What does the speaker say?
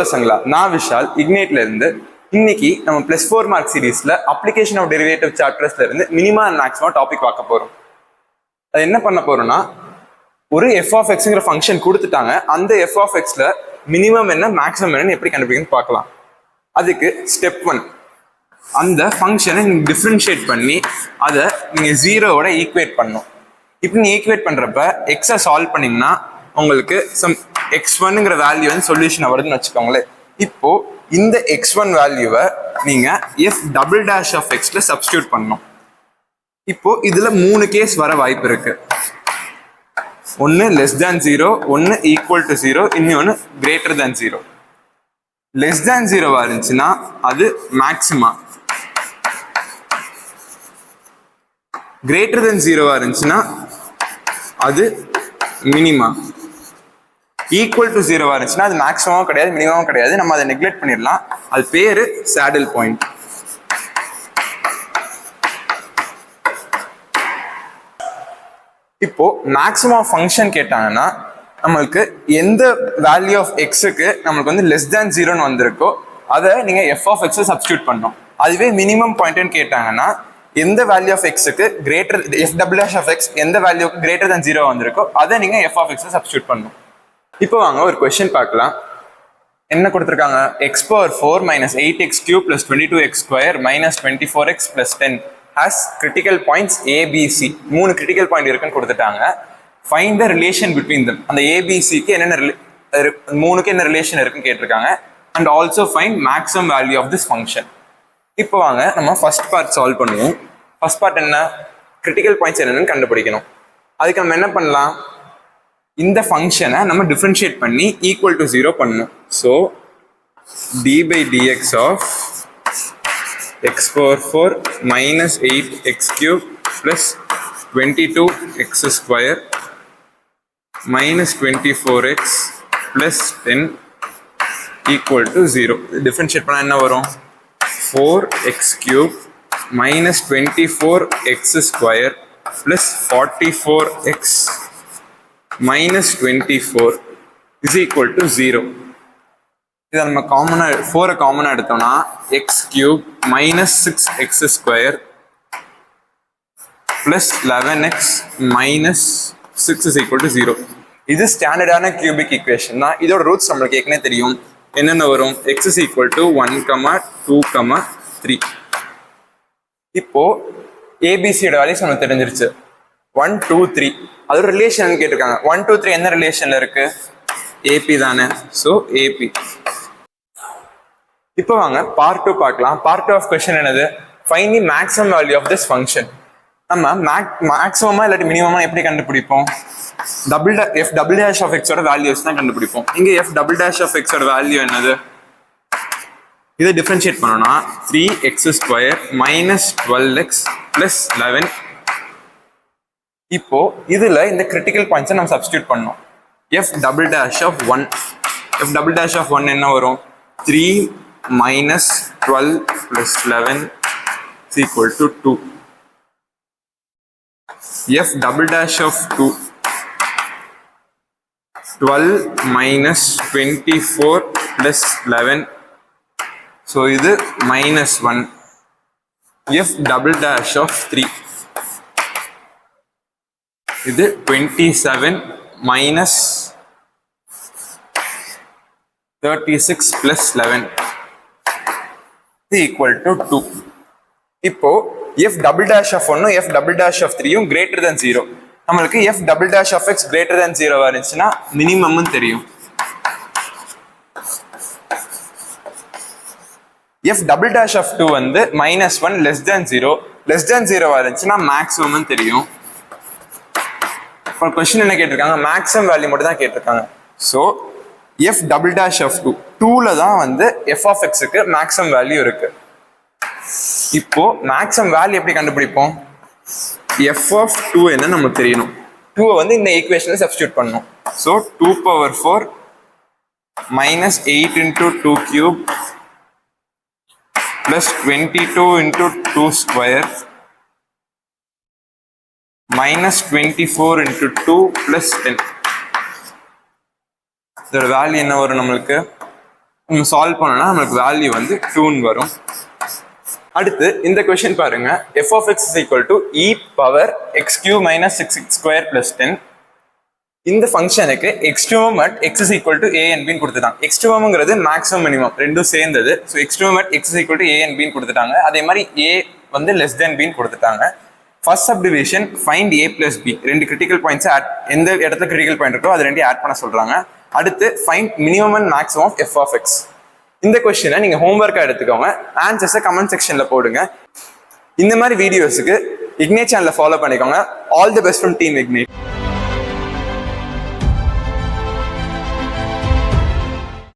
பசங்களா, நான் விஷால் இக்னைட்ல இருந்து இன்னைக்கு நம்ம +4 மார்க் சீரீஸ்ல அப்ளிகேஷன் ஆஃப் டெரிவேட்டிவ் சாப்டர்ஸ்ல இருந்து மினிமம் அண்ட் மேக்ஸிமம் டாபிக் பார்க்க போறோம். அது என்ன பண்ண போறோம்னா, ஒரு f of xங்கிற ஃபங்க்ஷன் கொடுத்துட்டாங்க. அந்த f of xல மினிமம் என்ன மேக்ஸிமம் என்னன்னு எப்படி கண்டுபிடிக்கணும்னு பார்க்கலாம். அதுக்கு ஸ்டெப் 1, அந்த ஃபங்க்ஷனை நீங்க டிஃபரன்ஷியேட் பண்ணி அதை நீங்க 0வோட ஈக்குவேட் பண்ணணும். இப்போ நீ ஈக்குவேட் பண்றப்ப எக்ஸை சால்வ் பண்ணீங்கன்னா உங்களுக்கு சம் x1ங்கிற வேல்யூ வந்து சொல்யூஷன் வருதுன்னு வச்சுக்கோங்களேன். இப்போ இந்த x1 வேல்யூவை நீங்க f டபுள் டேஷ் ஆஃப் xல சப்ஸ்டியூட் பண்ணணும். இப்போ இதுல 3 கேஸ் வர வாய்ப்பு இருக்கு. ஒன்னு லெஸ் தேன் 0, ஒன்னு ஈக்குவல் டு 0, இன்னொன்னு கிரேட்டர் தேன் 0. லெஸ் தேன் 0வா இருந்துச்சுன்னா அது மேக்ஸிமா, கிரேட்டர் தேன் 0வா இருந்துச்சுன்னா அது மினிமா, ஈக்குவல் டு 0வா இருந்துச்சுன்னா அது மேக்ஸிமமும் கிடையாது மினிமமும் கிடையாது. நம்ம அதை நெக்லெக்ட் பண்ணிடலாம். அது பேரு சேடில் பாயிண்ட். இப்போ மேக்ஸிமம் ஃபங்க்ஷன் கேட்டாங்கன்னா நம்மளுக்கு எந்த வேல்யூ ஆஃப் எக்ஸுக்கு நம்மளுக்கு வந்து லெஸ் தேன் 0ன்னு வந்திருக்கோ அதை நீங்க எஃப் ஆஃப் எக்ஸை சப்ஸ்டியூட் பண்ணணும். அதுவே மினிமம் பாயிண்ட்னு கேட்டாங்கன்னா எந்த வேல்யூ ஆஃப் எக்ஸுக்கு greater f double dash of x எந்த வேல்யூக்கு கிரேட்டர் தேன் 0 வந்திருக்கோ அதை நீங்க எஃப் ஆஃப் எக்ஸை சப்ஸ்டியூட் பண்ணணும். இப்போ வாங்க ஒரு கொஸ்டின் பார்க்கலாம். என்ன கொடுத்துருக்காங்க? x power 4 minus 8x cube plus 22x² minus 24x plus 10 has critical points a b c. 3 critical point இருக்குன்னு கொடுத்துட்டாங்க. Find the relation between them. அந்த a b c க்கு என்னென்ன 3க்கு என்ன ரிலேஷன் இருக்குன்னு கேட்டிருக்காங்க. And also find maximum value of this function. இப்போ வாங்க நம்ம ஃபர்ஸ்ட் பார்ட் சால்வ் பண்ணுவோம். ஃபர்ஸ்ட் பார்ட் என்ன? கிரிட்டிக்கல் பாயிண்ட்ஸ் என்னன்னு கண்டுபிடிக்கணும். அதுக்கு நம்ம என்ன பண்ணலாம்? இந்த ஃபங்க்ஷனை நம்ம டிஃபரன்ஷியேட் பண்ணி ஈக்குவல் டு 0 பண்ணணும். So d by dx of x power 4 minus 8x cube plus 22x² minus 24x plus 10 equal to 0. Differentiate பண்ணால் என்ன வரும்? 4x cube minus 24x² plus 44x minus 24 is equal to 0. இதை நம்ம காமனா 4 காமனா எடுத்தோம்னா x cube minus 6x² plus 11x minus 6 is equal to 0. இது ஸ்டாண்டர்டான cubic equation தான். இதோட ரூட்ஸ் நம்மளுக்கு ஏற்கனவே தெரியும். என்னென்ன வரும்? x is equal to 1, 2, 3. இப்போ ஏபிசியோட வேல்யூஸ் நமக்கு தெரிஞ்சிருச்சு. 1, 2, 3 அதோட ரிலேஷன் கேட்டிருக்காங்க. 1, 2, 3 என்ன ரிலேஷன்ல இருக்கு? ஏபி தானே. So AB. இப்போ வாங்க பார்ட் 2 பார்க்கலாம். பார்ட் 2 ஆஃப் கொஸ்டின் என்னது? Find the maximum value of this function. நம்ம மேக்ஸிமமா இல்லாட்டி மினிமமா எப்படி கண்டுபிடிப்போம்? எஃப் டபுள் டேஷ் ஆஃப் எக்ஸோட வேல்யூஸ் தான் கண்டுபிடிப்போம். இங்க எஃப் டபுள் டேஷ் ஆஃப் எக்ஸோட வேல்யூ என்னது? இதை டிஃபரன்ஷியேட் பண்ணோம்னா 3x² minus 12x plus 11. இப்போ இதுல இந்த கிரிட்டிக்கல் பாயிண்ட்ஸை நம்ம சப்ஸ்டியூட் பண்ணோம். F double dash of 1, f double dash of 1 என்ன வரும்? 3 minus 12 plus 11 is equal to 2. F double dash of 2, 12 minus 24 plus 11, so இது minus 1. F double dash of 3, இது 27 minus 36 plus 11 is equal to 2. இப்போ f double dash of 1 f double dash of 3 greater than 0. நம்மளுக்கு f double dash of x greater than 0 இருந்துச்சுன்னா minimum தெரியும். f double dash of 2 வந்து -1 less than 0 இருந்துச்சுன்னா maximum தெரியும். இப்போ question என்ன கேட்டிருக்காங்க? மேக்ஸிமம் வேல்யூ மட்டும் தான் கேட்டிருக்காங்க. So f double dash of 2ல தான் வந்து f ஆஃப் எக்ஸுக்கு மேக்ஸிமம் வேல்யூ இருக்கு. இப்போ மேக்ஸிமம் வேல்யூ எப்படி கண்டுபிடிப்போம்? f ஆஃப் 2 என்ன நமக்கு தெரியணும். 2 வந்து இந்த ஈக்குவேஷன்ல சப்ஸ்டிட்யூட் பண்ணணும். So 2 power 4 minus 8 into 2 cube plus 22 into 2 square minus 24 into 2 plus 10. இதோட வேல்யூ என்ன வரும் நம்மளுக்கு? நம்ம சால்வ் பண்ணோம்னா நம்மளுக்கு வேல்யூ வந்து 2 வரும். அடுத்து இந்த கொஸ்டின் பாருங்க, f of x is equal to e power x cube minus 6x square plus 10. இந்த ஃபங்க்ஷனுக்கு எக்ஸ்ட்ரூமம் at x is equal to a and b கொடுத்துட்டாங்க. எக்ஸ்ட்ரூமம்ங்கிறது மேக்ஸிமம் மினிமம் ரெண்டும் சேர்ந்தது. So extremum at x is equal to a and b கொடுத்துட்டாங்க. அதே மாதிரி a வந்து less than b கொடுத்துட்டாங்க. First subdivision find a plus b, ரெண்டு கிரிட்டிக்கல் பாயிண்ட்ஸ் எந்த இடத்துல கிரிட்டிக்கல் பாயிண்ட் இருக்கோ அது ரெண்டையும் ஆட் பண்ண சொல்றாங்க. அடுத்து find minimum and maximum of f of x. இந்த கொஸ்டினை நீங்க ஹோம்ஒர்க்கா எடுத்துக்கோங்க, ஆன்சர்ஸை கமெண்ட் செக்ஷன்ல போடுங்க. இந்த மாதிரி வீடியோஸுக்கு இக்னேட் சேனலை ஃபாலோ பண்ணிக்கோங்க. All the best from team இக்னேட்.